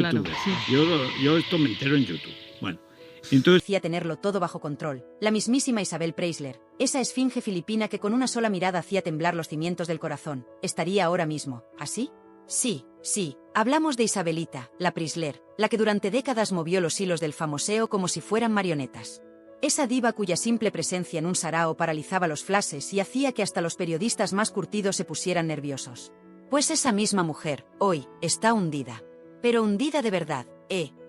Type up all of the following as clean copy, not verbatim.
youtuber. Claro, sí. Yo esto me entero en YouTube. Bueno, entonces... Parecía tenerlo todo bajo control. La mismísima Isabel Preisler, esa esfinge filipina que con una sola mirada hacía temblar los cimientos del corazón, estaría ahora mismo, ¿así? Sí, sí, hablamos de Isabelita, la Preisler, la que durante décadas movió los hilos del famoseo como si fueran marionetas. Esa diva cuya simple presencia en un sarao paralizaba los flashes y hacía que hasta los periodistas más curtidos se pusieran nerviosos. Pues esa misma mujer, hoy, está hundida. Pero hundida de verdad,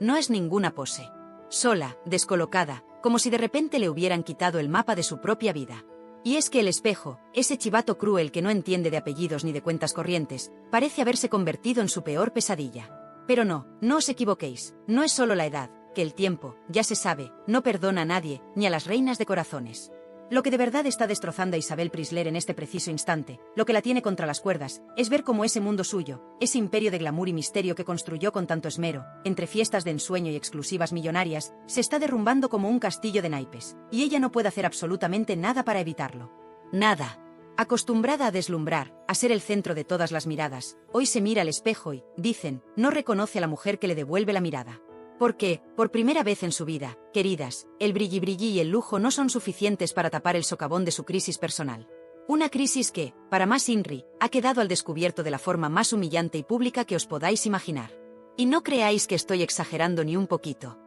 no es ninguna pose. Sola, descolocada, como si de repente le hubieran quitado el mapa de su propia vida. Y es que el espejo, ese chivato cruel que no entiende de apellidos ni de cuentas corrientes, parece haberse convertido en su peor pesadilla. Pero no os equivoquéis, no es solo la edad, que el tiempo, ya se sabe, no perdona a nadie, ni a las reinas de corazones. Lo que de verdad está destrozando a Isabel Preisler en este preciso instante, lo que la tiene contra las cuerdas, es ver cómo ese mundo suyo, ese imperio de glamour y misterio que construyó con tanto esmero, entre fiestas de ensueño y exclusivas millonarias, se está derrumbando como un castillo de naipes, y ella no puede hacer absolutamente nada para evitarlo. Nada. Acostumbrada a deslumbrar, a ser el centro de todas las miradas, hoy se mira al espejo y, dicen, no reconoce a la mujer que le devuelve la mirada. Porque, por primera vez en su vida, queridas, el brilli-brilli y el lujo no son suficientes para tapar el socavón de su crisis personal. Una crisis que, para más INRI, ha quedado al descubierto de la forma más humillante y pública que os podáis imaginar. Y no creáis que estoy exagerando ni un poquito,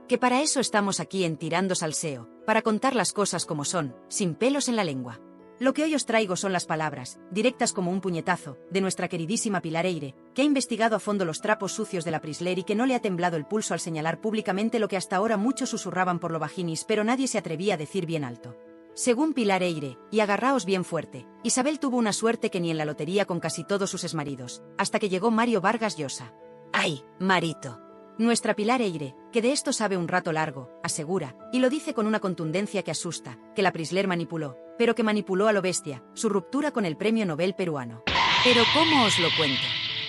que para eso estamos aquí en Tirando Salseo, para contar las cosas como son, sin pelos en la lengua. Lo que hoy os traigo son las palabras, directas como un puñetazo, de nuestra queridísima Pilar Eyre, que ha investigado a fondo los trapos sucios de la Preisler y que no le ha temblado el pulso al señalar públicamente lo que hasta ahora muchos susurraban por lo bajinis pero nadie se atrevía a decir bien alto. Según Pilar Eyre, y agarraos bien fuerte, Isabel tuvo una suerte que ni en la lotería con casi todos sus exmaridos, hasta que llegó Mario Vargas Llosa. ¡Ay, marito! Nuestra Pilar Eyre, que de esto sabe un rato largo, asegura, y lo dice con una contundencia que asusta, que la Preisler manipuló, pero que manipuló a lo bestia, su ruptura con el premio Nobel peruano. Pero ¿cómo os lo cuento?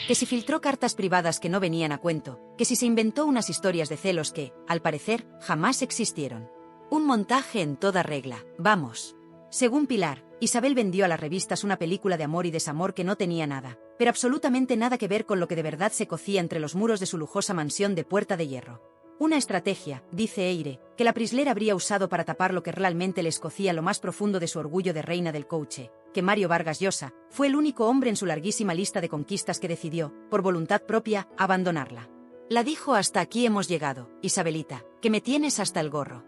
Que si filtró cartas privadas que no venían a cuento, que si se inventó unas historias de celos que, al parecer, jamás existieron. Un montaje en toda regla, vamos. Según Pilar, Isabel vendió a las revistas una película de amor y desamor que no tenía nada, pero absolutamente nada que ver con lo que de verdad se cocía entre los muros de su lujosa mansión de Puerta de Hierro. Una estrategia, dice Eyre, que la Preisler habría usado para tapar lo que realmente le escocía lo más profundo de su orgullo de reina del coche, que Mario Vargas Llosa fue el único hombre en su larguísima lista de conquistas que decidió, por voluntad propia, abandonarla. La dijo: hasta aquí hemos llegado, Isabelita, que me tienes hasta el gorro.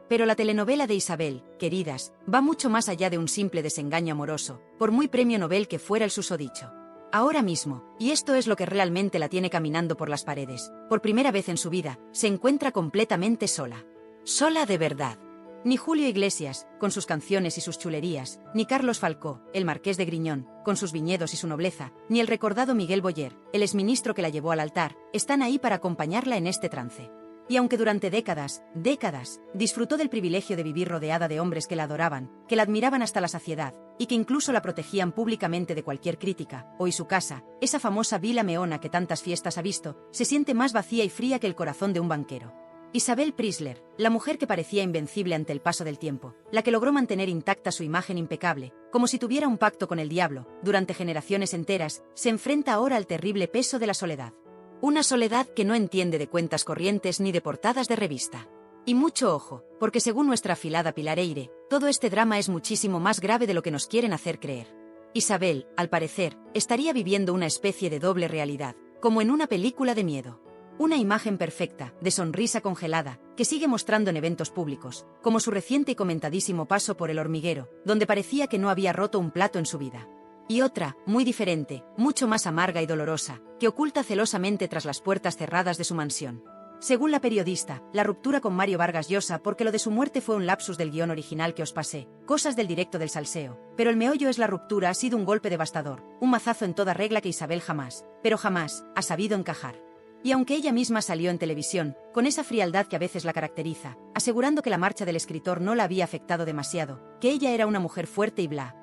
Pero la telenovela de Isabel, queridas, va mucho más allá de un simple desengaño amoroso, por muy premio Nobel que fuera el susodicho. Ahora mismo, y esto es lo que realmente la tiene caminando por las paredes, por primera vez en su vida, se encuentra completamente sola. Sola de verdad. Ni Julio Iglesias, con sus canciones y sus chulerías, ni Carlos Falcó, el marqués de Griñón, con sus viñedos y su nobleza, ni el recordado Miguel Boyer, el exministro que la llevó al altar, están ahí para acompañarla en este trance. Y aunque durante décadas, disfrutó del privilegio de vivir rodeada de hombres que la adoraban, que la admiraban hasta la saciedad, y que incluso la protegían públicamente de cualquier crítica, hoy su casa, esa famosa Vila Meona que tantas fiestas ha visto, se siente más vacía y fría que el corazón de un banquero. Isabel Preisler, la mujer que parecía invencible ante el paso del tiempo, la que logró mantener intacta su imagen impecable, como si tuviera un pacto con el diablo, durante generaciones enteras, se enfrenta ahora al terrible peso de la soledad. Una soledad que no entiende de cuentas corrientes ni de portadas de revista. Y mucho ojo, porque según nuestra afilada Pilar Eyre, todo este drama es muchísimo más grave de lo que nos quieren hacer creer. Isabel, al parecer, estaría viviendo una especie de doble realidad, como en una película de miedo. Una imagen perfecta, de sonrisa congelada, que sigue mostrando en eventos públicos, como su reciente y comentadísimo paso por El Hormiguero, donde parecía que no había roto un plato en su vida. Y otra, muy diferente, mucho más amarga y dolorosa, que oculta celosamente tras las puertas cerradas de su mansión. Según la periodista, la ruptura con Mario Vargas Llosa porque lo de su muerte fue un lapsus del guión original que os pasé, cosas del directo del salseo, pero el meollo es la ruptura ha sido un golpe devastador, un mazazo en toda regla que Isabel jamás, pero jamás, ha sabido encajar. Y aunque ella misma salió en televisión, con esa frialdad que a veces la caracteriza, asegurando que la marcha del escritor no la había afectado demasiado, que ella era una mujer fuerte y bla,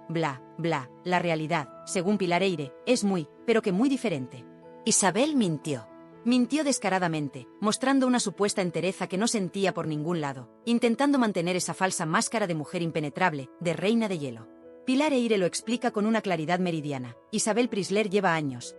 la realidad, según Pilar Eyre, es muy, pero que muy diferente. Isabel mintió. Mintió descaradamente, mostrando una supuesta entereza que no sentía por ningún lado, intentando mantener esa falsa máscara de mujer impenetrable, de reina de hielo. Pilar Eyre lo explica con una claridad meridiana. Isabel Preisler lleva años,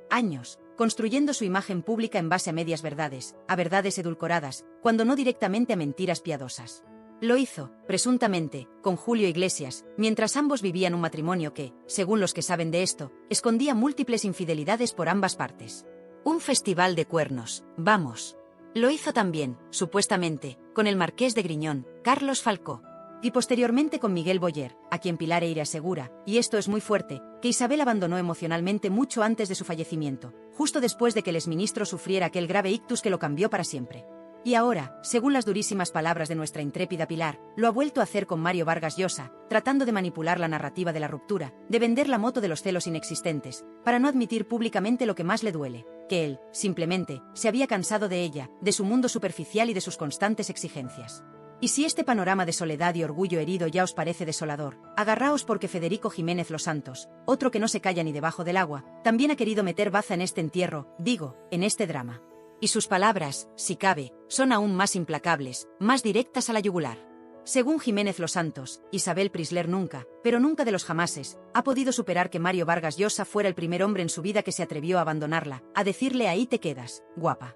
construyendo su imagen pública en base a medias verdades, a verdades edulcoradas, cuando no directamente a mentiras piadosas. Lo hizo, presuntamente, con Julio Iglesias, mientras ambos vivían un matrimonio que, según los que saben de esto, escondía múltiples infidelidades por ambas partes. Un festival de cuernos, vamos. Lo hizo también, supuestamente, con el marqués de Griñón, Carlos Falcó. Y posteriormente con Miguel Boyer, a quien Pilar Eyre asegura, y esto es muy fuerte, que Isabel abandonó emocionalmente mucho antes de su fallecimiento, justo después de que el exministro sufriera aquel grave ictus que lo cambió para siempre. Y ahora, según las durísimas palabras de nuestra intrépida Pilar, lo ha vuelto a hacer con Mario Vargas Llosa, tratando de manipular la narrativa de la ruptura, de vender la moto de los celos inexistentes, para no admitir públicamente lo que más le duele, que él, simplemente, se había cansado de ella, de su mundo superficial y de sus constantes exigencias. Y si este panorama de soledad y orgullo herido ya os parece desolador, agarraos porque Federico Jiménez Los Santos, otro que no se calla ni debajo del agua, también ha querido meter baza en este entierro, digo, en este drama. Y sus palabras, si cabe, son aún más implacables, más directas a la yugular. Según Jiménez Los Santos, Isabel Prisler nunca, pero nunca de los jamases, ha podido superar que Mario Vargas Llosa fuera el primer hombre en su vida que se atrevió a abandonarla, a decirle ahí te quedas, guapa.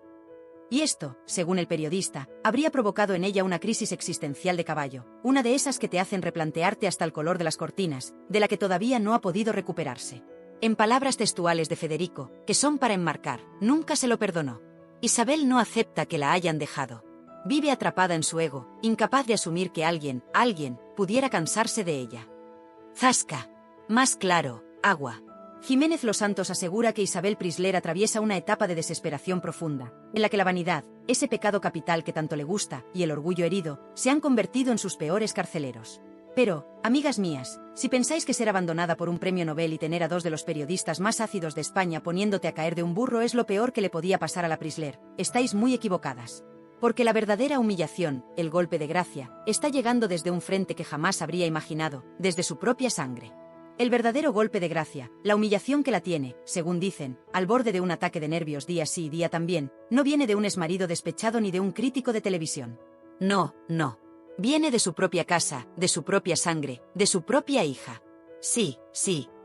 Y esto, según el periodista, habría provocado en ella una crisis existencial de caballo, una de esas que te hacen replantearte hasta el color de las cortinas, de la que todavía no ha podido recuperarse. En palabras textuales de Federico, que son para enmarcar, nunca se lo perdonó. Isabel no acepta que la hayan dejado. Vive atrapada en su ego, incapaz de asumir que alguien, pudiera cansarse de ella. Zasca. Más claro, agua. Jiménez Los Santos asegura que Isabel Prisler atraviesa una etapa de desesperación profunda, en la que la vanidad, ese pecado capital que tanto le gusta, y el orgullo herido, se han convertido en sus peores carceleros. Pero, amigas mías, si pensáis que ser abandonada por un premio Nobel y tener a dos de los periodistas más ácidos de España poniéndote a caer de un burro es lo peor que le podía pasar a la Prisler, estáis muy equivocadas. Porque la verdadera humillación, el golpe de gracia, está llegando desde un frente que jamás habría imaginado, desde su propia sangre. El verdadero golpe de gracia, la humillación que la tiene, según dicen, al borde de un ataque de nervios día sí y día también, no viene de un exmarido despechado ni de un crítico de televisión. No. Viene de su propia casa, de su propia sangre, de su propia hija. Sí,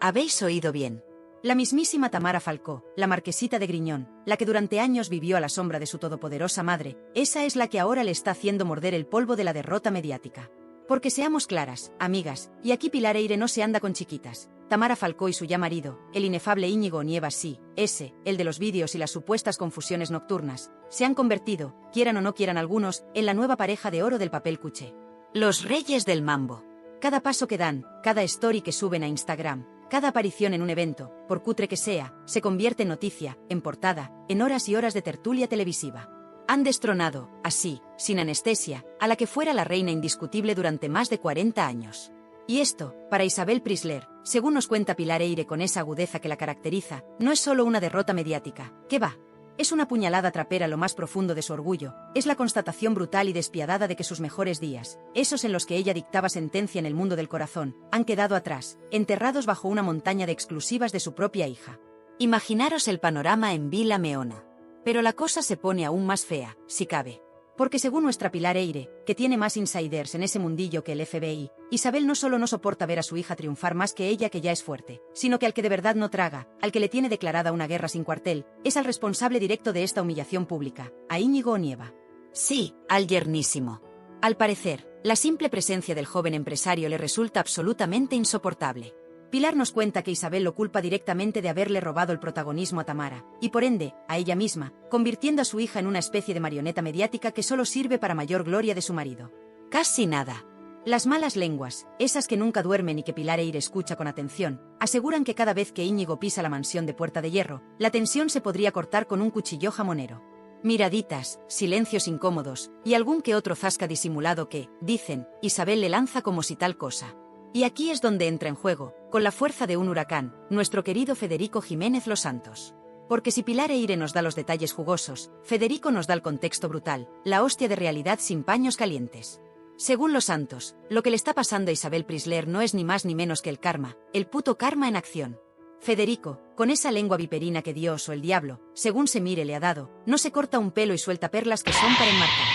habéis oído bien. La mismísima Tamara Falcó, la marquesita de Griñón, la que durante años vivió a la sombra de su todopoderosa madre, esa es la que ahora le está haciendo morder el polvo de la derrota mediática. Porque seamos claras, amigas, y aquí Pilar Eyre no se anda con chiquitas. Tamara Falcó y su ya marido, el inefable Íñigo Nievas sí, ese, el de los vídeos y las supuestas confusiones nocturnas, se han convertido, quieran o no quieran algunos, en la nueva pareja de oro del papel cuché. Los reyes del mambo. Cada paso que dan, cada story que suben a Instagram, cada aparición en un evento, por cutre que sea, se convierte en noticia, en portada, en horas y horas de tertulia televisiva. Han destronado, así, sin anestesia, a la que fuera la reina indiscutible durante más de 40 años. Y esto, para Isabel Prisler, según nos cuenta Pilar Eyre con esa agudeza que la caracteriza, no es solo una derrota mediática, ¿qué va? Es una puñalada trapera a lo más profundo de su orgullo, es la constatación brutal y despiadada de que sus mejores días, esos en los que ella dictaba sentencia en el mundo del corazón, han quedado atrás, enterrados bajo una montaña de exclusivas de su propia hija. Imaginaros el panorama en Vila Meona. Pero la cosa se pone aún más fea, si cabe. Porque según nuestra Pilar Eyre, que tiene más insiders en ese mundillo que el FBI, Isabel no solo no soporta ver a su hija triunfar más que ella que ya es fuerte, sino que al que de verdad no traga, al que le tiene declarada una guerra sin cuartel, es al responsable directo de esta humillación pública, a Íñigo Onieva. Sí, al yernísimo. Al parecer, la simple presencia del joven empresario le resulta absolutamente insoportable. Pilar nos cuenta que Isabel lo culpa directamente de haberle robado el protagonismo a Tamara, y por ende, a ella misma, convirtiendo a su hija en una especie de marioneta mediática que solo sirve para mayor gloria de su marido. Casi nada. Las malas lenguas, esas que nunca duermen y que Pilar Eyre escucha con atención, aseguran que cada vez que Íñigo pisa la mansión de Puerta de Hierro, la tensión se podría cortar con un cuchillo jamonero. Miraditas, silencios incómodos, y algún que otro zasca disimulado que, dicen, Isabel le lanza como si tal cosa. Y aquí es donde entra en juego, con la fuerza de un huracán, nuestro querido Federico Jiménez Los Santos. Porque si Pilar Eyre nos da los detalles jugosos, Federico nos da el contexto brutal, la hostia de realidad sin paños calientes. Según Los Santos, lo que le está pasando a Isabel Prisler no es ni más ni menos que el karma, el puto karma en acción. Federico, con esa lengua viperina que Dios o el diablo, según se mire le ha dado, no se corta un pelo y suelta perlas que son para enmarcar.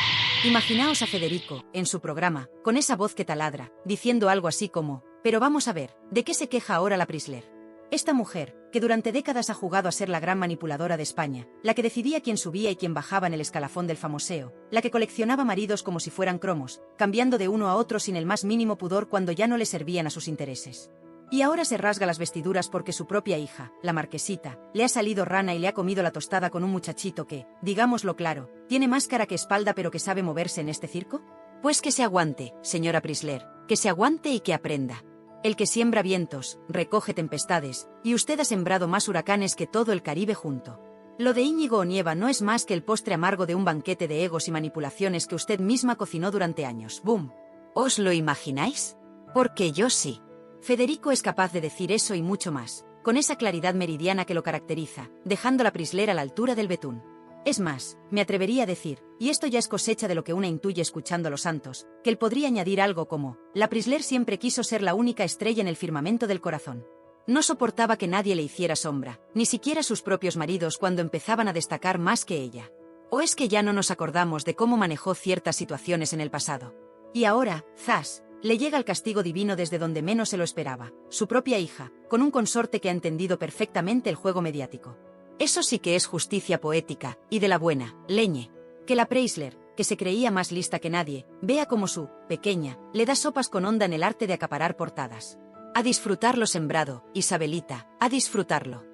Imaginaos a Federico, en su programa, con esa voz que taladra, diciendo algo así como, pero vamos a ver, ¿de qué se queja ahora la Prisler? Esta mujer, que durante décadas ha jugado a ser la gran manipuladora de España, la que decidía quién subía y quién bajaba en el escalafón del famoseo, la que coleccionaba maridos como si fueran cromos, cambiando de uno a otro sin el más mínimo pudor cuando ya no le servían a sus intereses. Y ahora se rasga las vestiduras porque su propia hija, la marquesita, le ha salido rana y le ha comido la tostada con un muchachito que, digámoslo claro, tiene más cara que espalda pero que sabe moverse en este circo. Pues que se aguante, señora Prisler, que se aguante y que aprenda. El que siembra vientos, recoge tempestades, y usted ha sembrado más huracanes que todo el Caribe junto. Lo de Íñigo Onieva no es más que el postre amargo de un banquete de egos y manipulaciones que usted misma cocinó durante años. ¡Bum! ¿Os lo imagináis? Porque yo sí. Federico es capaz de decir eso y mucho más, con esa claridad meridiana que lo caracteriza, dejando la Prisler a la altura del betún. Es más, me atrevería a decir, y esto ya es cosecha de lo que una intuye escuchando a los santos, que él podría añadir algo como, la Prisler siempre quiso ser la única estrella en el firmamento del corazón. No soportaba que nadie le hiciera sombra, ni siquiera sus propios maridos cuando empezaban a destacar más que ella. ¿O es que ya no nos acordamos de cómo manejó ciertas situaciones en el pasado? Y ahora, zas, le llega el castigo divino desde donde menos se lo esperaba, su propia hija, con un consorte que ha entendido perfectamente el juego mediático. Eso sí que es justicia poética, y de la buena, leñe. Que la Prisler, que se creía más lista que nadie, vea como su, pequeña, le da sopas con onda en el arte de acaparar portadas. A disfrutar lo sembrado, Isabelita, a disfrutarlo.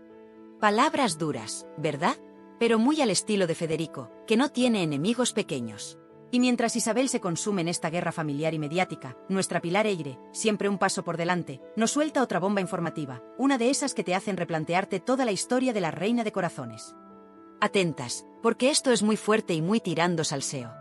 Palabras duras, ¿verdad? Pero muy al estilo de Federico, que no tiene enemigos pequeños. Y mientras Isabel se consume en esta guerra familiar y mediática, nuestra Pilar Eyre, siempre un paso por delante, nos suelta otra bomba informativa, una de esas que te hacen replantearte toda la historia de la reina de corazones. Atentas, porque esto es muy fuerte y muy tirando salseo.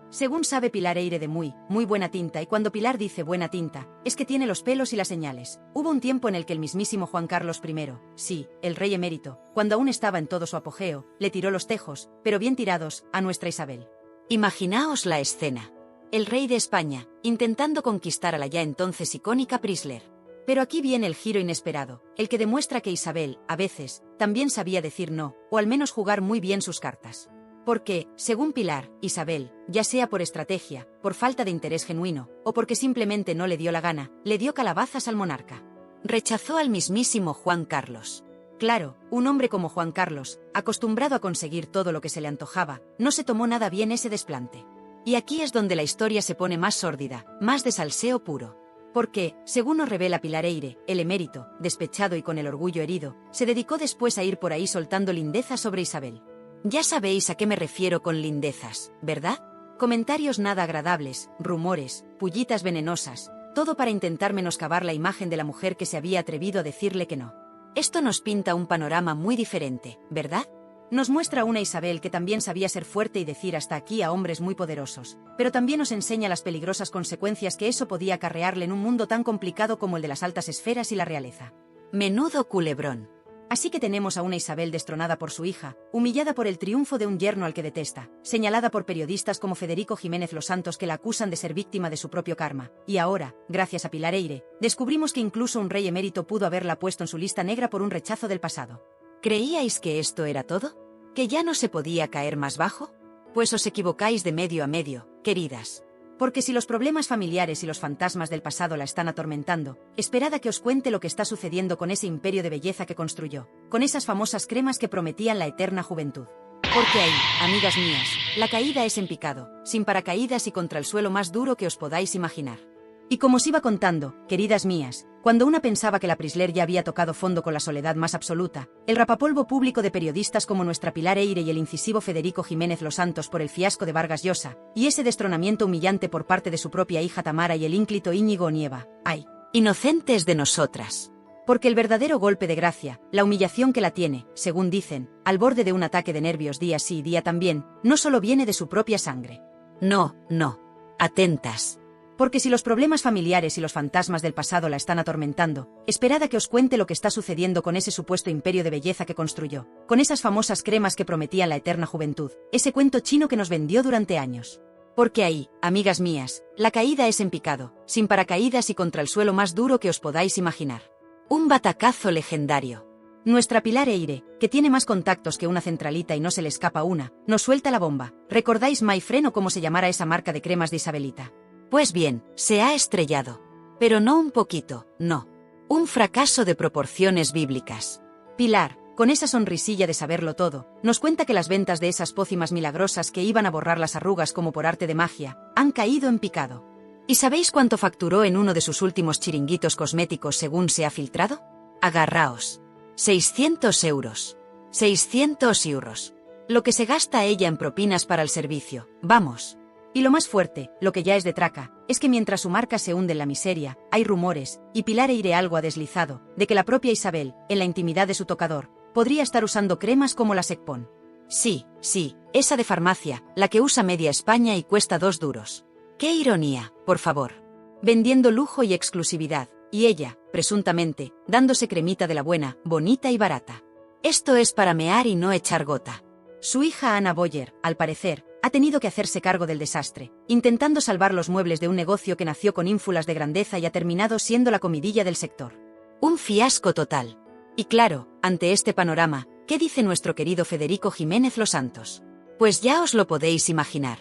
Según sabe Pilar Eyre de muy buena tinta, y cuando Pilar dice buena tinta, es que tiene los pelos y las señales. Hubo un tiempo en el que el mismísimo Juan Carlos I, sí, el rey emérito, cuando aún estaba en todo su apogeo, le tiró los tejos, pero bien tirados, a nuestra Isabel. Imaginaos la escena. El rey de España, intentando conquistar a la ya entonces icónica Prisler. Pero aquí viene el giro inesperado, el que demuestra que Isabel, a veces, también sabía decir no, o al menos jugar muy bien sus cartas. Porque, según Pilar, Isabel, ya sea por estrategia, por falta de interés genuino, o porque simplemente no le dio la gana, le dio calabazas al monarca. Rechazó al mismísimo Juan Carlos. Claro, un hombre como Juan Carlos, acostumbrado a conseguir todo lo que se le antojaba, no se tomó nada bien ese desplante. Y aquí es donde la historia se pone más sórdida, más de salseo puro. Porque, según nos revela Pilar Eyre, el emérito, despechado y con el orgullo herido, se dedicó después a ir por ahí soltando lindezas sobre Isabel. Ya sabéis a qué me refiero con lindezas, ¿verdad? Comentarios nada agradables, rumores, pullitas venenosas, todo para intentar menoscabar la imagen de la mujer que se había atrevido a decirle que no. Esto nos pinta un panorama muy diferente, ¿verdad? Nos muestra una Isabel que también sabía ser fuerte y decir hasta aquí a hombres muy poderosos, pero también nos enseña las peligrosas consecuencias que eso podía acarrearle en un mundo tan complicado como el de las altas esferas y la realeza. Menudo culebrón. Así que tenemos a una Isabel destronada por su hija, humillada por el triunfo de un yerno al que detesta, señalada por periodistas como Federico Jiménez Los Santos que la acusan de ser víctima de su propio karma, y ahora, gracias a Pilar Eyre, descubrimos que incluso un rey emérito pudo haberla puesto en su lista negra por un rechazo del pasado. ¿Creíais que esto era todo? ¿Que ya no se podía caer más bajo? Pues os equivocáis de medio a medio, queridas. Porque si los problemas familiares y los fantasmas del pasado la están atormentando, esperad a que os cuente lo que está sucediendo con ese imperio de belleza que construyó, con esas famosas cremas que prometían la eterna juventud. Porque ahí, amigas mías, la caída es en picado, sin paracaídas y contra el suelo más duro que os podáis imaginar. Y como os iba contando, queridas mías, cuando una pensaba que la Prisler ya había tocado fondo con la soledad más absoluta, el rapapolvo público de periodistas como nuestra Pilar Eyre y el incisivo Federico Jiménez Los Santos por el fiasco de Vargas Llosa, y ese destronamiento humillante por parte de su propia hija Tamara y el ínclito Íñigo Onieva, ¡ay! Inocentes de nosotras. Porque el verdadero golpe de gracia, la humillación que la tiene, según dicen, al borde de un ataque de nervios día sí y día también, no solo viene de su propia sangre. No. Atentas. Porque si los problemas familiares y los fantasmas del pasado la están atormentando, esperad a que os cuente lo que está sucediendo con ese supuesto imperio de belleza que construyó, con esas famosas cremas que prometían la eterna juventud, ese cuento chino que nos vendió durante años. Porque ahí, amigas mías, la caída es en picado, sin paracaídas y contra el suelo más duro que os podáis imaginar. Un batacazo legendario. Nuestra Pilar Eyre, que tiene más contactos que una centralita y no se le escapa una, nos suelta la bomba. ¿Recordáis Mayfren o cómo se llamara esa marca de cremas de Isabelita? Pues bien, se ha estrellado. Pero no un poquito, no. Un fracaso de proporciones bíblicas. Pilar, con esa sonrisilla de saberlo todo, nos cuenta que las ventas de esas pócimas milagrosas que iban a borrar las arrugas como por arte de magia, han caído en picado. ¿Y sabéis cuánto facturó en uno de sus últimos chiringuitos cosméticos según se ha filtrado? Agarraos. 600 euros. 600 euros. Lo que se gasta ella en propinas para el servicio, vamos. Y lo más fuerte, lo que ya es de traca, es que mientras su marca se hunde en la miseria, hay rumores, y Pilar Eire algo ha deslizado, de que la propia Isabel, en la intimidad de su tocador, podría estar usando cremas como la Secpon. Sí, esa de farmacia, la que usa media España y cuesta 2 duros. ¡Qué ironía, por favor! Vendiendo lujo y exclusividad, y ella, presuntamente, dándose cremita de la buena, bonita y barata. Esto es para mear y no echar gota. Su hija Ana Boyer, al parecer, ha tenido que hacerse cargo del desastre, intentando salvar los muebles de un negocio que nació con ínfulas de grandeza y ha terminado siendo la comidilla del sector. Un fiasco total. Y claro, ante este panorama, ¿qué dice nuestro querido Federico Jiménez Los Santos? Pues ya os lo podéis imaginar.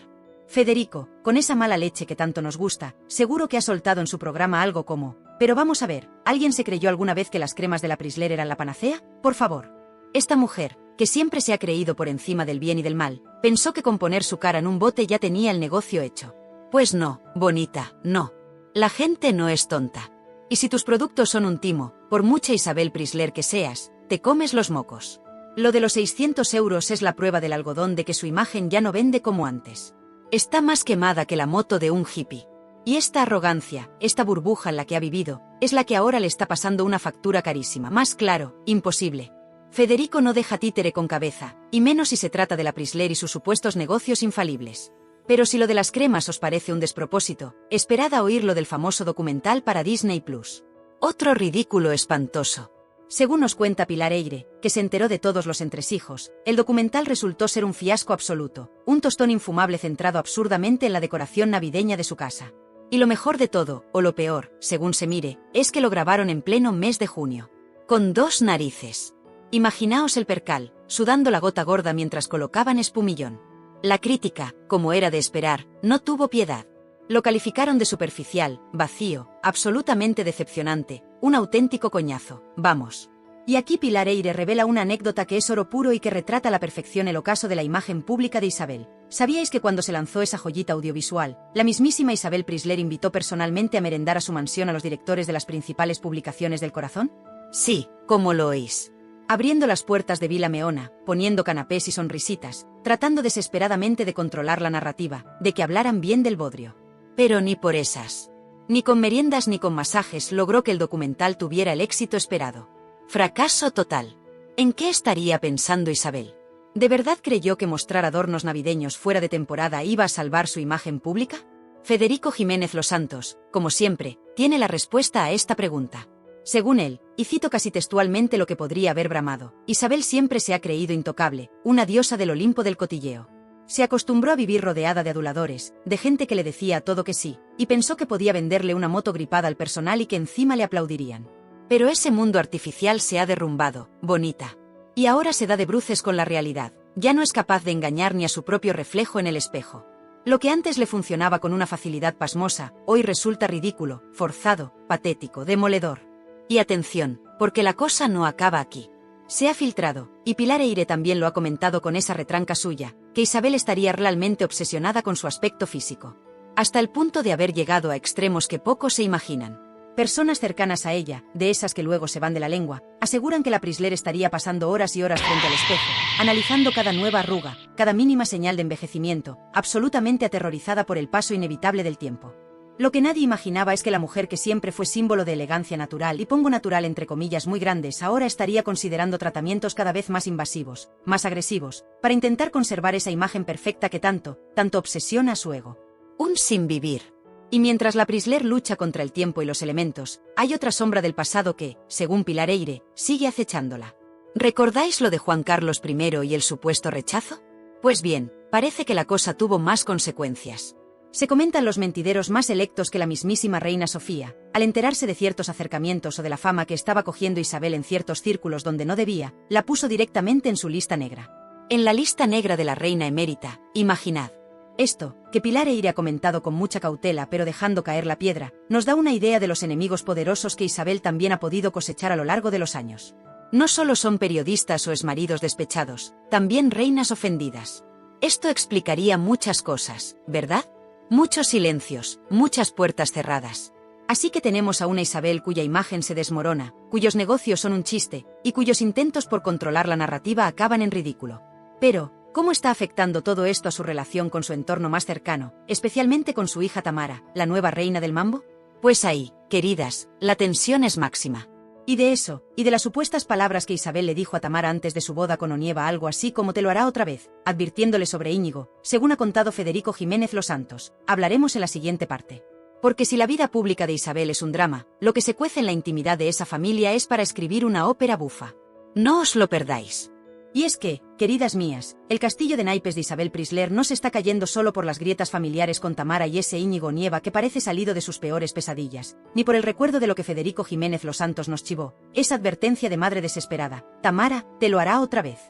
Federico, con esa mala leche que tanto nos gusta, seguro que ha soltado en su programa algo como: pero vamos a ver, ¿alguien se creyó alguna vez que las cremas de la Prisler eran la panacea? Por favor. Esta mujer, que siempre se ha creído por encima del bien y del mal, pensó que con poner su cara en un bote ya tenía el negocio hecho. Pues no, bonita, no. La gente no es tonta. Y si tus productos son un timo, por mucha Isabel Prisler que seas, te comes los mocos. Lo de los 600 euros es la prueba del algodón de que su imagen ya no vende como antes. Está más quemada que la moto de un hippie. Y esta arrogancia, esta burbuja en la que ha vivido, es la que ahora le está pasando una factura carísima. Más claro, imposible. Federico no deja títere con cabeza, y menos si se trata de la Prisler y sus supuestos negocios infalibles. Pero si lo de las cremas os parece un despropósito, esperad a oír lo del famoso documental para Disney Plus. Otro ridículo espantoso. Según nos cuenta Pilar Eire, que se enteró de todos los entresijos, el documental resultó ser un fiasco absoluto, un tostón infumable centrado absurdamente en la decoración navideña de su casa. Y lo mejor de todo, o lo peor, según se mire, es que lo grabaron en pleno mes de junio. Con 2 narices. Imaginaos el percal, sudando la gota gorda mientras colocaban espumillón. La crítica, como era de esperar, no tuvo piedad. Lo calificaron de superficial, vacío, absolutamente decepcionante, un auténtico coñazo, vamos. Y aquí Pilar Eire revela una anécdota que es oro puro y que retrata a la perfección el ocaso de la imagen pública de Isabel. ¿Sabíais que cuando se lanzó esa joyita audiovisual, la mismísima Isabel Prisler invitó personalmente a merendar a su mansión a los directores de las principales publicaciones del corazón? Sí, como lo oís. Abriendo las puertas de Vila Meona, poniendo canapés y sonrisitas, tratando desesperadamente de controlar la narrativa, de que hablaran bien del bodrio. Pero ni por esas. Ni con meriendas ni con masajes logró que el documental tuviera el éxito esperado. Fracaso total. ¿En qué estaría pensando Isabel? ¿De verdad creyó que mostrar adornos navideños fuera de temporada iba a salvar su imagen pública? Federico Jiménez Los Santos, como siempre, tiene la respuesta a esta pregunta. Según él, y cito casi textualmente lo que podría haber bramado, Isabel siempre se ha creído intocable, una diosa del Olimpo del cotilleo. Se acostumbró a vivir rodeada de aduladores, de gente que le decía a todo que sí, y pensó que podía venderle una moto gripada al personal y que encima le aplaudirían. Pero ese mundo artificial se ha derrumbado, bonita. Y ahora se da de bruces con la realidad, ya no es capaz de engañar ni a su propio reflejo en el espejo. Lo que antes le funcionaba con una facilidad pasmosa, hoy resulta ridículo, forzado, patético, demoledor. Y atención, porque la cosa no acaba aquí. Se ha filtrado, y Pilar Eire también lo ha comentado con esa retranca suya, que Isabel estaría realmente obsesionada con su aspecto físico. Hasta el punto de haber llegado a extremos que pocos se imaginan. Personas cercanas a ella, de esas que luego se van de la lengua, aseguran que la Prisler estaría pasando horas y horas frente al espejo, analizando cada nueva arruga, cada mínima señal de envejecimiento, absolutamente aterrorizada por el paso inevitable del tiempo. Lo que nadie imaginaba es que la mujer que siempre fue símbolo de elegancia natural, y pongo natural entre comillas muy grandes, ahora estaría considerando tratamientos cada vez más invasivos, más agresivos, para intentar conservar esa imagen perfecta que tanto obsesiona a su ego. Un sinvivir. Y mientras la Prisler lucha contra el tiempo y los elementos, hay otra sombra del pasado que, según Pilar Eire, sigue acechándola. ¿Recordáis lo de Juan Carlos I y el supuesto rechazo? Pues bien, parece que la cosa tuvo más consecuencias. Se comentan los mentideros más electos que la mismísima reina Sofía, al enterarse de ciertos acercamientos o de la fama que estaba cogiendo Isabel en ciertos círculos donde no debía, la puso directamente en su lista negra. En la lista negra de la reina emérita, imaginad. Esto, que Pilar Eyre ha comentado con mucha cautela pero dejando caer la piedra, nos da una idea de los enemigos poderosos que Isabel también ha podido cosechar a lo largo de los años. No solo son periodistas o exmaridos despechados, también reinas ofendidas. Esto explicaría muchas cosas, ¿verdad? Muchos silencios, muchas puertas cerradas. Así que tenemos a una Isabel cuya imagen se desmorona, cuyos negocios son un chiste, y cuyos intentos por controlar la narrativa acaban en ridículo. Pero, ¿cómo está afectando todo esto a su relación con su entorno más cercano, especialmente con su hija Tamara, la nueva reina del mambo? Pues ahí, queridas, la tensión es máxima. Y de eso, y de las supuestas palabras que Isabel le dijo a Tamara antes de su boda con Onieva, algo así como te lo hará otra vez, advirtiéndole sobre Íñigo, según ha contado Federico Jiménez Los Santos, hablaremos en la siguiente parte. Porque si la vida pública de Isabel es un drama, lo que se cuece en la intimidad de esa familia es para escribir una ópera bufa. No os lo perdáis. Y es que, queridas mías, el castillo de naipes de Isabel Preisler no se está cayendo solo por las grietas familiares con Tamara y ese Íñigo Nieva que parece salido de sus peores pesadillas, ni por el recuerdo de lo que Federico Jiménez Los Santos nos chivó, esa advertencia de madre desesperada: Tamara, te lo hará otra vez.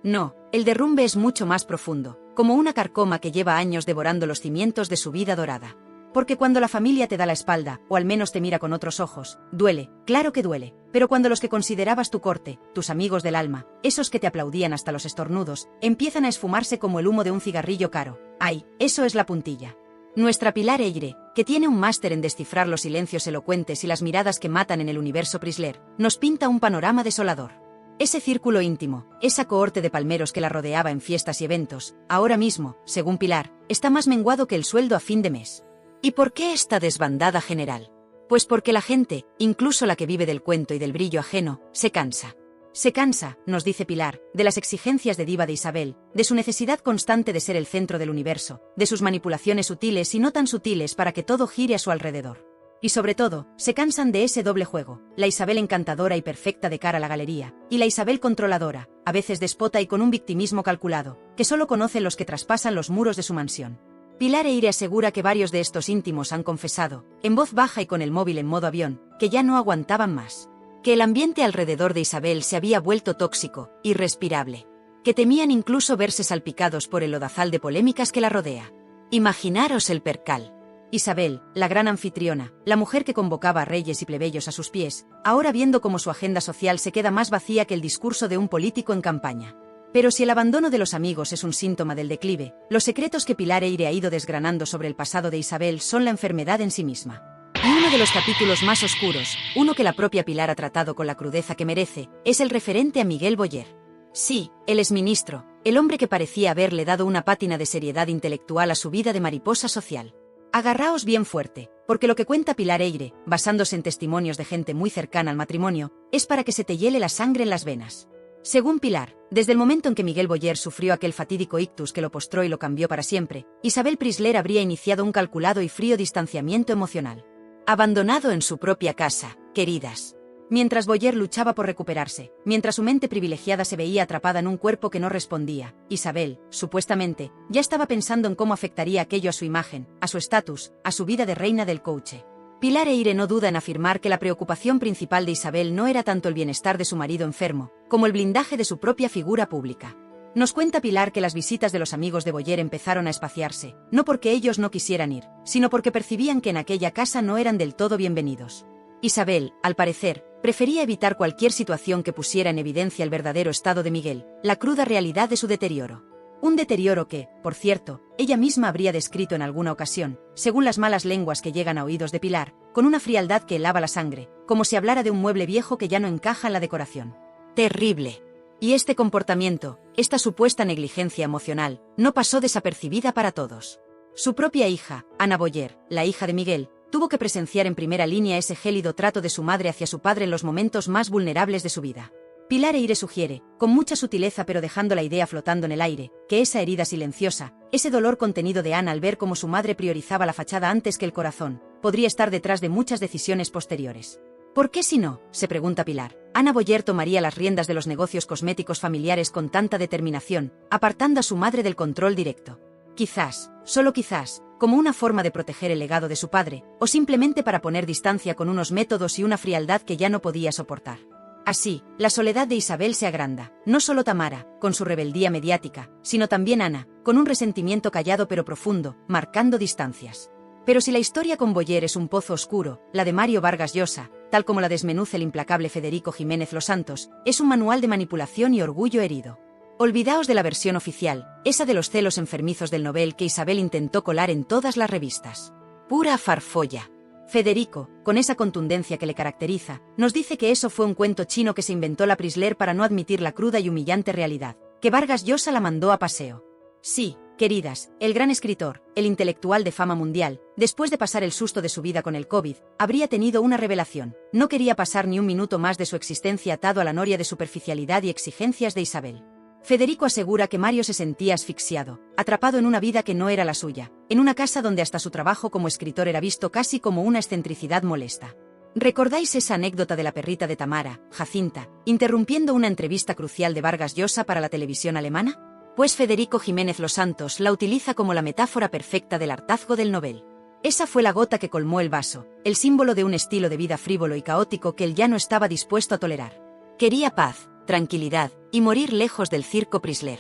No, el derrumbe es mucho más profundo, como una carcoma que lleva años devorando los cimientos de su vida dorada. Porque cuando la familia te da la espalda, o al menos te mira con otros ojos, duele, claro que duele, pero cuando los que considerabas tu corte, tus amigos del alma, esos que te aplaudían hasta los estornudos, empiezan a esfumarse como el humo de un cigarrillo caro, ¡ay, eso es la puntilla! Nuestra Pilar Eyre, que tiene un máster en descifrar los silencios elocuentes y las miradas que matan en el universo Preisler, nos pinta un panorama desolador. Ese círculo íntimo, esa cohorte de palmeros que la rodeaba en fiestas y eventos, ahora mismo, según Pilar, está más menguado que el sueldo a fin de mes. ¿Y por qué esta desbandada general? Pues porque la gente, incluso la que vive del cuento y del brillo ajeno, se cansa. Se cansa, nos dice Pilar, de las exigencias de diva de Isabel, de su necesidad constante de ser el centro del universo, de sus manipulaciones sutiles y no tan sutiles para que todo gire a su alrededor. Y sobre todo, se cansan de ese doble juego, la Isabel encantadora y perfecta de cara a la galería, y la Isabel controladora, a veces despota y con un victimismo calculado, que solo conocen los que traspasan los muros de su mansión. Pilar Eyre asegura que varios de estos íntimos han confesado, en voz baja y con el móvil en modo avión, que ya no aguantaban más. Que el ambiente alrededor de Isabel se había vuelto tóxico, irrespirable. Que temían incluso verse salpicados por el lodazal de polémicas que la rodea. Imaginaros el percal. Isabel, la gran anfitriona, la mujer que convocaba a reyes y plebeyos a sus pies, ahora viendo cómo su agenda social se queda más vacía que el discurso de un político en campaña. Pero si el abandono de los amigos es un síntoma del declive, los secretos que Pilar Eyre ha ido desgranando sobre el pasado de Isabel son la enfermedad en sí misma. Y uno de los capítulos más oscuros, uno que la propia Pilar ha tratado con la crudeza que merece, es el referente a Miguel Boyer. Sí, el exministro, el hombre que parecía haberle dado una pátina de seriedad intelectual a su vida de mariposa social. Agarraos bien fuerte, porque lo que cuenta Pilar Eyre, basándose en testimonios de gente muy cercana al matrimonio, es para que se te hiele la sangre en las venas. Según Pilar, desde el momento en que Miguel Boyer sufrió aquel fatídico ictus que lo postró y lo cambió para siempre, Isabel Preisler habría iniciado un calculado y frío distanciamiento emocional. Abandonado en su propia casa, queridas. Mientras Boyer luchaba por recuperarse, mientras su mente privilegiada se veía atrapada en un cuerpo que no respondía, Isabel, supuestamente, ya estaba pensando en cómo afectaría aquello a su imagen, a su estatus, a su vida de reina del coche. Pilar Eyre no duda en afirmar que la preocupación principal de Isabel no era tanto el bienestar de su marido enfermo, como el blindaje de su propia figura pública. Nos cuenta Pilar que las visitas de los amigos de Boyer empezaron a espaciarse, no porque ellos no quisieran ir, sino porque percibían que en aquella casa no eran del todo bienvenidos. Isabel, al parecer, prefería evitar cualquier situación que pusiera en evidencia el verdadero estado de Miguel, la cruda realidad de su deterioro. Un deterioro que, por cierto, ella misma habría descrito en alguna ocasión, según las malas lenguas que llegan a oídos de Pilar, con una frialdad que helaba la sangre, como si hablara de un mueble viejo que ya no encaja en la decoración. Terrible. Y este comportamiento, esta supuesta negligencia emocional, no pasó desapercibida para todos. Su propia hija, Ana Boyer, la hija de Miguel, tuvo que presenciar en primera línea ese gélido trato de su madre hacia su padre en los momentos más vulnerables de su vida. Pilar Eyre sugiere, con mucha sutileza pero dejando la idea flotando en el aire, que esa herida silenciosa, ese dolor contenido de Ana al ver cómo su madre priorizaba la fachada antes que el corazón, podría estar detrás de muchas decisiones posteriores. ¿Por qué si no?, se pregunta Pilar. Ana Boyer tomaría las riendas de los negocios cosméticos familiares con tanta determinación, apartando a su madre del control directo. Quizás, solo quizás, como una forma de proteger el legado de su padre, o simplemente para poner distancia con unos métodos y una frialdad que ya no podía soportar. Así, la soledad de Isabel se agranda. No solo Tamara, con su rebeldía mediática, sino también Ana, con un resentimiento callado pero profundo, marcando distancias. Pero si la historia con Boyer es un pozo oscuro, la de Mario Vargas Llosa, tal como la desmenuza el implacable Federico Jiménez Los Santos, es un manual de manipulación y orgullo herido. Olvidaos de la versión oficial, esa de los celos enfermizos del Nobel que Isabel intentó colar en todas las revistas. Pura farfolla. Federico, con esa contundencia que le caracteriza, nos dice que eso fue un cuento chino que se inventó la Prisler para no admitir la cruda y humillante realidad, que Vargas Llosa la mandó a paseo. Sí, queridas, el gran escritor, el intelectual de fama mundial, después de pasar el susto de su vida con el COVID, habría tenido una revelación. No quería pasar ni un minuto más de su existencia atado a la noria de superficialidad y exigencias de Isabel. Federico asegura que Mario se sentía asfixiado, atrapado en una vida que no era la suya, en una casa donde hasta su trabajo como escritor era visto casi como una excentricidad molesta. ¿Recordáis esa anécdota de la perrita de Tamara, Jacinta, interrumpiendo una entrevista crucial de Vargas Llosa para la televisión alemana? Pues Federico Jiménez Los Santos la utiliza como la metáfora perfecta del hartazgo del Nobel. Esa fue la gota que colmó el vaso, el símbolo de un estilo de vida frívolo y caótico que él ya no estaba dispuesto a tolerar. Quería paz, tranquilidad, y morir lejos del circo Prisler.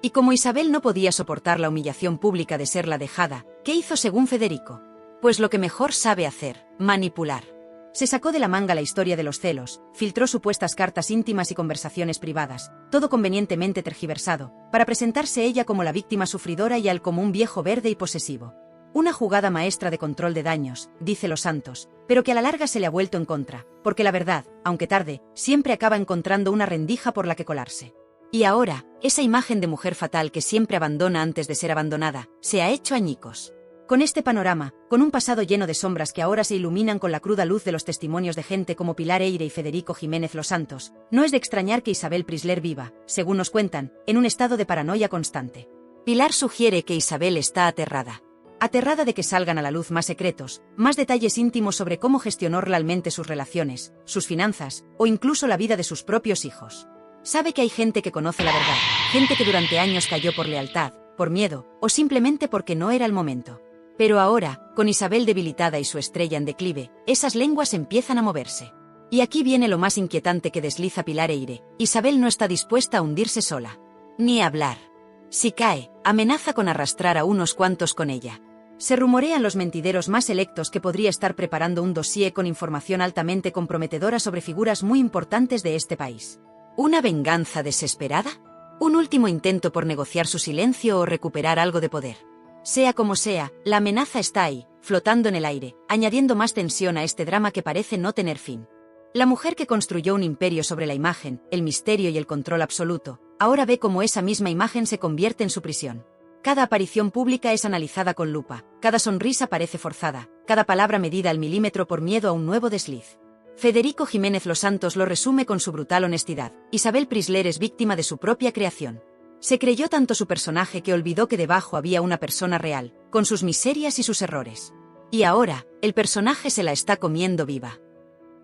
Y como Isabel no podía soportar la humillación pública de ser la dejada, ¿qué hizo según Federico? Pues lo que mejor sabe hacer, manipular. Se sacó de la manga la historia de los celos, filtró supuestas cartas íntimas y conversaciones privadas, todo convenientemente tergiversado, para presentarse ella como la víctima sufridora y él como un viejo verde y posesivo. Una jugada maestra de control de daños, dice Los Santos, pero que a la larga se le ha vuelto en contra, porque la verdad, aunque tarde, siempre acaba encontrando una rendija por la que colarse. Y ahora, esa imagen de mujer fatal que siempre abandona antes de ser abandonada, se ha hecho añicos. Con este panorama, con un pasado lleno de sombras que ahora se iluminan con la cruda luz de los testimonios de gente como Pilar Eyre y Federico Jiménez Los Santos, no es de extrañar que Isabel Prisler viva, según nos cuentan, en un estado de paranoia constante. Pilar sugiere que Isabel está aterrada. Aterrada de que salgan a la luz más secretos, más detalles íntimos sobre cómo gestionó realmente sus relaciones, sus finanzas, o incluso la vida de sus propios hijos. Sabe que hay gente que conoce la verdad, gente que durante años cayó por lealtad, por miedo, o simplemente porque no era el momento. Pero ahora, con Isabel debilitada y su estrella en declive, esas lenguas empiezan a moverse. Y aquí viene lo más inquietante que desliza Pilar Eyre: Isabel no está dispuesta a hundirse sola. Ni a hablar. Si cae, amenaza con arrastrar a unos cuantos con ella. Se rumorean los mentideros más selectos que podría estar preparando un dossier con información altamente comprometedora sobre figuras muy importantes de este país. ¿Una venganza desesperada? ¿Un último intento por negociar su silencio o recuperar algo de poder? Sea como sea, la amenaza está ahí, flotando en el aire, añadiendo más tensión a este drama que parece no tener fin. La mujer que construyó un imperio sobre la imagen, el misterio y el control absoluto, ahora ve cómo esa misma imagen se convierte en su prisión. Cada aparición pública es analizada con lupa, cada sonrisa parece forzada, cada palabra medida al milímetro por miedo a un nuevo desliz. Federico Jiménez Los Santos lo resume con su brutal honestidad: Isabel Prisler es víctima de su propia creación. Se creyó tanto su personaje que olvidó que debajo había una persona real, con sus miserias y sus errores. Y ahora, el personaje se la está comiendo viva.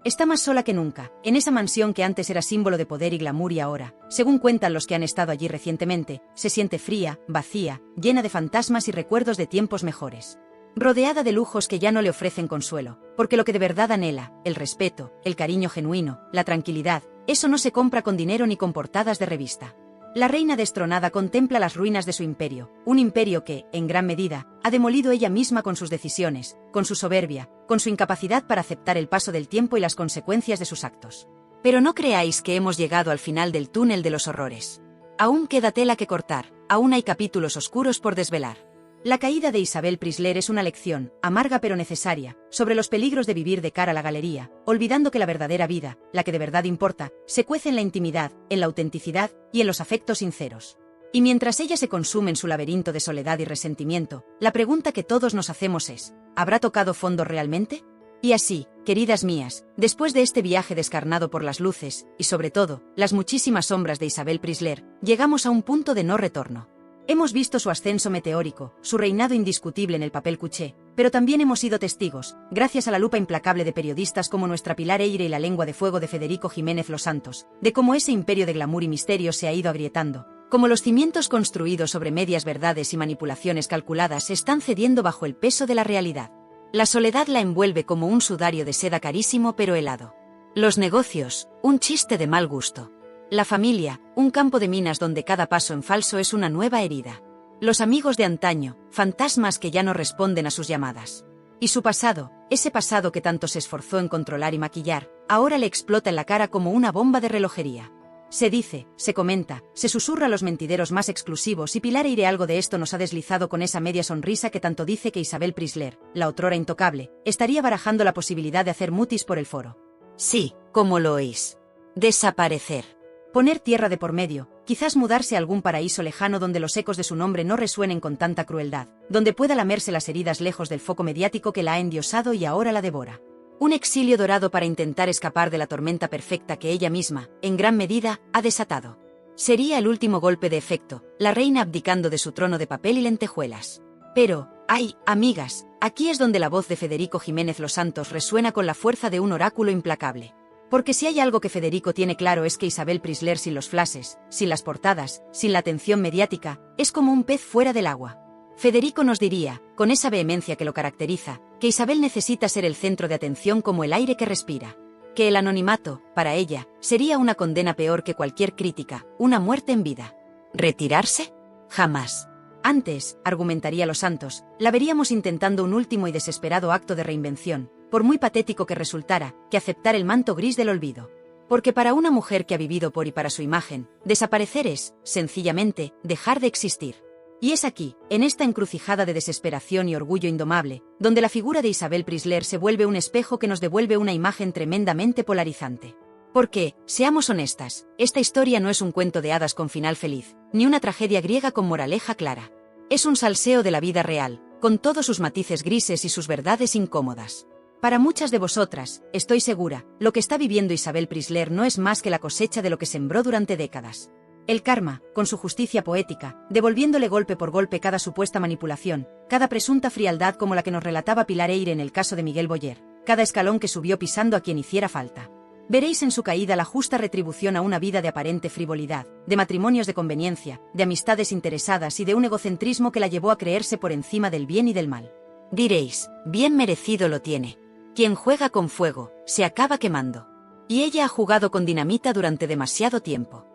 Está más sola que nunca, en esa mansión que antes era símbolo de poder y glamour y ahora, según cuentan los que han estado allí recientemente, se siente fría, vacía, llena de fantasmas y recuerdos de tiempos mejores. Rodeada de lujos que ya no le ofrecen consuelo, porque lo que de verdad anhela, el respeto, el cariño genuino, la tranquilidad, eso no se compra con dinero ni con portadas de revista. La reina destronada contempla las ruinas de su imperio, un imperio que, en gran medida, ha demolido ella misma con sus decisiones, con su soberbia, con su incapacidad para aceptar el paso del tiempo y las consecuencias de sus actos. Pero no creáis que hemos llegado al final del túnel de los horrores. Aún queda tela que cortar, aún hay capítulos oscuros por desvelar. La caída de Isabel Prisler es una lección, amarga pero necesaria, sobre los peligros de vivir de cara a la galería, olvidando que la verdadera vida, la que de verdad importa, se cuece en la intimidad, en la autenticidad y en los afectos sinceros. Y mientras ella se consume en su laberinto de soledad y resentimiento, la pregunta que todos nos hacemos es: ¿habrá tocado fondo realmente? Y así, queridas mías, después de este viaje descarnado por las luces, y sobre todo, las muchísimas sombras de Isabel Prisler, llegamos a un punto de no retorno. Hemos visto su ascenso meteórico, su reinado indiscutible en el papel cuché, pero también hemos sido testigos, gracias a la lupa implacable de periodistas como nuestra Pilar Eyre y la lengua de fuego de Federico Jiménez Los Santos, de cómo ese imperio de glamour y misterio se ha ido agrietando, como los cimientos construidos sobre medias verdades y manipulaciones calculadas están cediendo bajo el peso de la realidad. La soledad la envuelve como un sudario de seda carísimo pero helado. Los negocios, un chiste de mal gusto. La familia, un campo de minas donde cada paso en falso es una nueva herida. Los amigos de antaño, fantasmas que ya no responden a sus llamadas. Y su pasado, ese pasado que tanto se esforzó en controlar y maquillar, ahora le explota en la cara como una bomba de relojería. Se dice, se comenta, se susurra a los mentideros más exclusivos y Pilar Eyre algo de esto nos ha deslizado con esa media sonrisa que tanto dice que Isabel Preisler, la otrora intocable, estaría barajando la posibilidad de hacer mutis por el foro. Sí, como lo oís. Desaparecer. Poner tierra de por medio, quizás mudarse a algún paraíso lejano donde los ecos de su nombre no resuenen con tanta crueldad, donde pueda lamerse las heridas lejos del foco mediático que la ha endiosado y ahora la devora. Un exilio dorado para intentar escapar de la tormenta perfecta que ella misma, en gran medida, ha desatado. Sería el último golpe de efecto, la reina abdicando de su trono de papel y lentejuelas. Pero, ay, amigas, aquí es donde la voz de Federico Jiménez Los Santos resuena con la fuerza de un oráculo implacable. Porque si hay algo que Federico tiene claro es que Isabel Preisler sin los flashes, sin las portadas, sin la atención mediática, es como un pez fuera del agua. Federico nos diría, con esa vehemencia que lo caracteriza, que Isabel necesita ser el centro de atención como el aire que respira. Que el anonimato, para ella, sería una condena peor que cualquier crítica, una muerte en vida. ¿Retirarse? Jamás. Antes, argumentaría Los Santos, la veríamos intentando un último y desesperado acto de reinvención, por muy patético que resultara, que aceptar el manto gris del olvido. Porque para una mujer que ha vivido por y para su imagen, desaparecer es, sencillamente, dejar de existir. Y es aquí, en esta encrucijada de desesperación y orgullo indomable, donde la figura de Isabel Preisler se vuelve un espejo que nos devuelve una imagen tremendamente polarizante. Porque, seamos honestas, esta historia no es un cuento de hadas con final feliz, ni una tragedia griega con moraleja clara. Es un salseo de la vida real, con todos sus matices grises y sus verdades incómodas. Para muchas de vosotras, estoy segura, lo que está viviendo Isabel Preisler no es más que la cosecha de lo que sembró durante décadas. El karma, con su justicia poética, devolviéndole golpe por golpe cada supuesta manipulación, cada presunta frialdad como la que nos relataba Pilar Eyre en el caso de Miguel Boyer, cada escalón que subió pisando a quien hiciera falta. Veréis en su caída la justa retribución a una vida de aparente frivolidad, de matrimonios de conveniencia, de amistades interesadas y de un egocentrismo que la llevó a creerse por encima del bien y del mal. Diréis, bien merecido lo tiene. Quien juega con fuego, se acaba quemando. Y ella ha jugado con dinamita durante demasiado tiempo.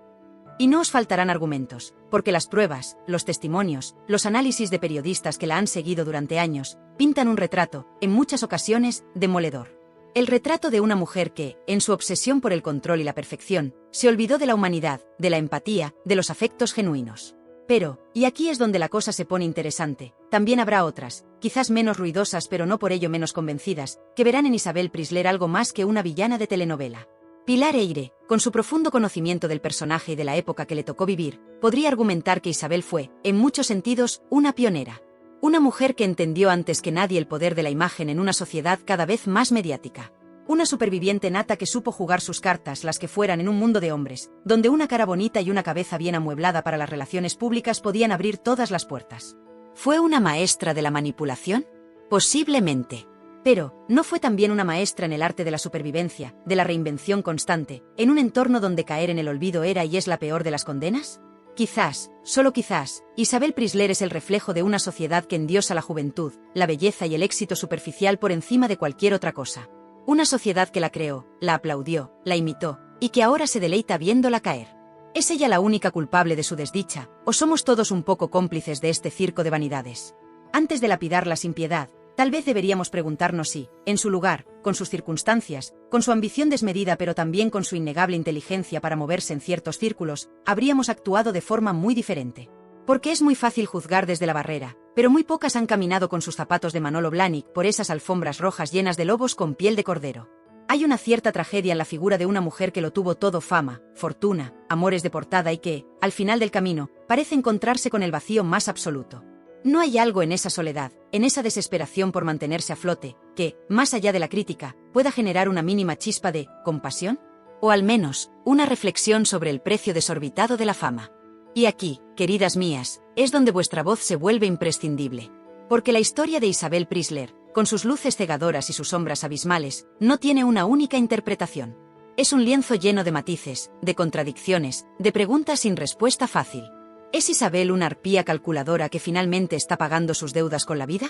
Y no os faltarán argumentos, porque las pruebas, los testimonios, los análisis de periodistas que la han seguido durante años, pintan un retrato, en muchas ocasiones, demoledor. El retrato de una mujer que, en su obsesión por el control y la perfección, se olvidó de la humanidad, de la empatía, de los afectos genuinos. Pero, y aquí es donde la cosa se pone interesante, también habrá otras, quizás menos ruidosas pero no por ello menos convencidas, que verán en Isabel Preisler algo más que una villana de telenovela. Pilar Eyre, con su profundo conocimiento del personaje y de la época que le tocó vivir, podría argumentar que Isabel fue, en muchos sentidos, una pionera. Una mujer que entendió antes que nadie el poder de la imagen en una sociedad cada vez más mediática. Una superviviente nata que supo jugar sus cartas, las que fueran, en un mundo de hombres, donde una cara bonita y una cabeza bien amueblada para las relaciones públicas podían abrir todas las puertas. ¿Fue una maestra de la manipulación? Posiblemente. Pero, ¿no fue también una maestra en el arte de la supervivencia, de la reinvención constante, en un entorno donde caer en el olvido era y es la peor de las condenas? Quizás, solo quizás, Isabel Preisler es el reflejo de una sociedad que endiosa la juventud, la belleza y el éxito superficial por encima de cualquier otra cosa. Una sociedad que la creó, la aplaudió, la imitó, y que ahora se deleita viéndola caer. ¿Es ella la única culpable de su desdicha, o somos todos un poco cómplices de este circo de vanidades? Antes de lapidarla sin piedad, tal vez deberíamos preguntarnos si, en su lugar, con sus circunstancias, con su ambición desmedida pero también con su innegable inteligencia para moverse en ciertos círculos, habríamos actuado de forma muy diferente. Porque es muy fácil juzgar desde la barrera, pero muy pocas han caminado con sus zapatos de Manolo Blahnik por esas alfombras rojas llenas de lobos con piel de cordero. Hay una cierta tragedia en la figura de una mujer que lo tuvo todo: fama, fortuna, amores de portada y que, al final del camino, parece encontrarse con el vacío más absoluto. No hay algo en esa soledad, en esa desesperación por mantenerse a flote, que, más allá de la crítica, pueda generar una mínima chispa de compasión? O al menos, una reflexión sobre el precio desorbitado de la fama. Y aquí, queridas mías, es donde vuestra voz se vuelve imprescindible. Porque la historia de Isabel Preisler, con sus luces cegadoras y sus sombras abismales, no tiene una única interpretación. Es un lienzo lleno de matices, de contradicciones, de preguntas sin respuesta fácil. ¿Es Isabel una arpía calculadora que finalmente está pagando sus deudas con la vida?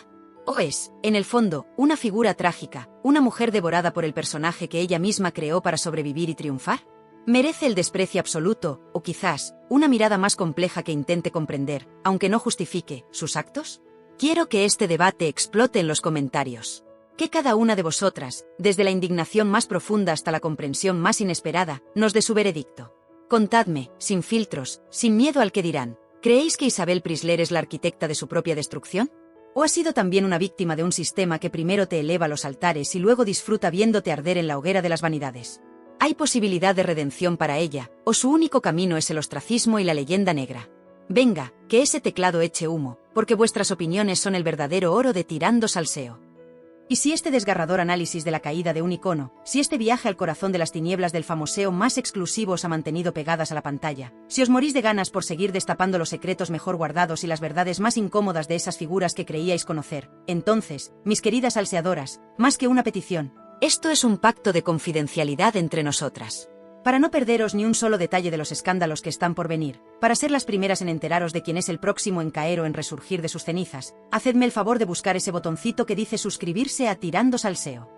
O es, en el fondo, una figura trágica, una mujer devorada por el personaje que ella misma creó para sobrevivir y triunfar? ¿Merece el desprecio absoluto, o quizás, una mirada más compleja que intente comprender, aunque no justifique, sus actos? Quiero que este debate explote en los comentarios. Que cada una de vosotras, desde la indignación más profunda hasta la comprensión más inesperada, nos dé su veredicto. Contadme, sin filtros, sin miedo al que dirán, ¿creéis que Isabel Preisler es la arquitecta de su propia destrucción? ¿O ha sido también una víctima de un sistema que primero te eleva a los altares y luego disfruta viéndote arder en la hoguera de las vanidades? ¿Hay posibilidad de redención para ella, o su único camino es el ostracismo y la leyenda negra? Venga, que ese teclado eche humo, porque vuestras opiniones son el verdadero oro de Tirando Salseo. Y si este desgarrador análisis de la caída de un icono, si este viaje al corazón de las tinieblas del famoseo más exclusivo os ha mantenido pegadas a la pantalla, si os morís de ganas por seguir destapando los secretos mejor guardados y las verdades más incómodas de esas figuras que creíais conocer, entonces, mis queridas salseadoras, más que una petición, esto es un pacto de confidencialidad entre nosotras. Para no perderos ni un solo detalle de los escándalos que están por venir, para ser las primeras en enteraros de quién es el próximo en caer o en resurgir de sus cenizas, hacedme el favor de buscar ese botoncito que dice suscribirse a Tirando Salseo.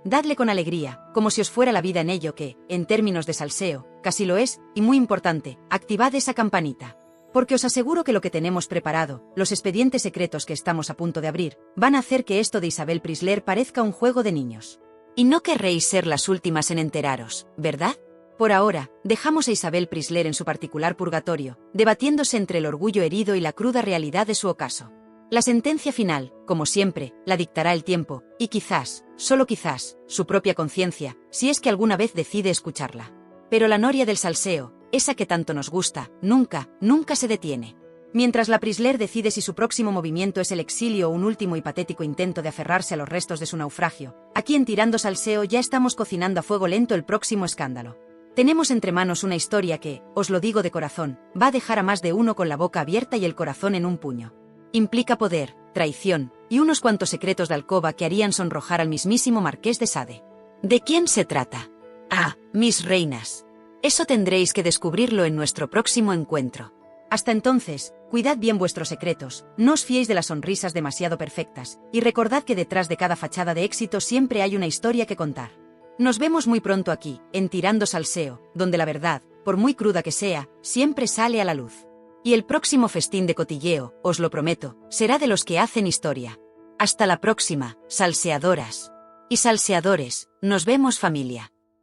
Dadle con alegría, como si os fuera la vida en ello que, en términos de salseo, casi lo es, y muy importante, activad esa campanita. Porque os aseguro que lo que tenemos preparado, los expedientes secretos que estamos a punto de abrir, van a hacer que esto de Isabel Preisler parezca un juego de niños. Y no querréis ser las últimas en enteraros, ¿verdad? Por ahora, dejamos a Isabel Preisler en su particular purgatorio, debatiéndose entre el orgullo herido y la cruda realidad de su ocaso. La sentencia final, como siempre, la dictará el tiempo, y quizás, solo quizás, su propia conciencia, si es que alguna vez decide escucharla. Pero la noria del salseo, esa que tanto nos gusta, nunca, nunca se detiene. Mientras la Preisler decide si su próximo movimiento es el exilio o un último y patético intento de aferrarse a los restos de su naufragio, aquí en Tirando Salseo ya estamos cocinando a fuego lento el próximo escándalo. Tenemos entre manos una historia que, os lo digo de corazón, va a dejar a más de uno con la boca abierta y el corazón en un puño. Implica poder, traición, y unos cuantos secretos de alcoba que harían sonrojar al mismísimo Marqués de Sade. ¿De quién se trata? Ah, mis reinas. Eso tendréis que descubrirlo en nuestro próximo encuentro. Hasta entonces, cuidad bien vuestros secretos, no os fiéis de las sonrisas demasiado perfectas, y recordad que detrás de cada fachada de éxito siempre hay una historia que contar. Nos vemos muy pronto aquí, en Tirando Salseo, donde la verdad, por muy cruda que sea, siempre sale a la luz. Y el próximo festín de cotilleo, os lo prometo, será de los que hacen historia. Hasta la próxima, salseadoras. Y salseadores, nos vemos familia.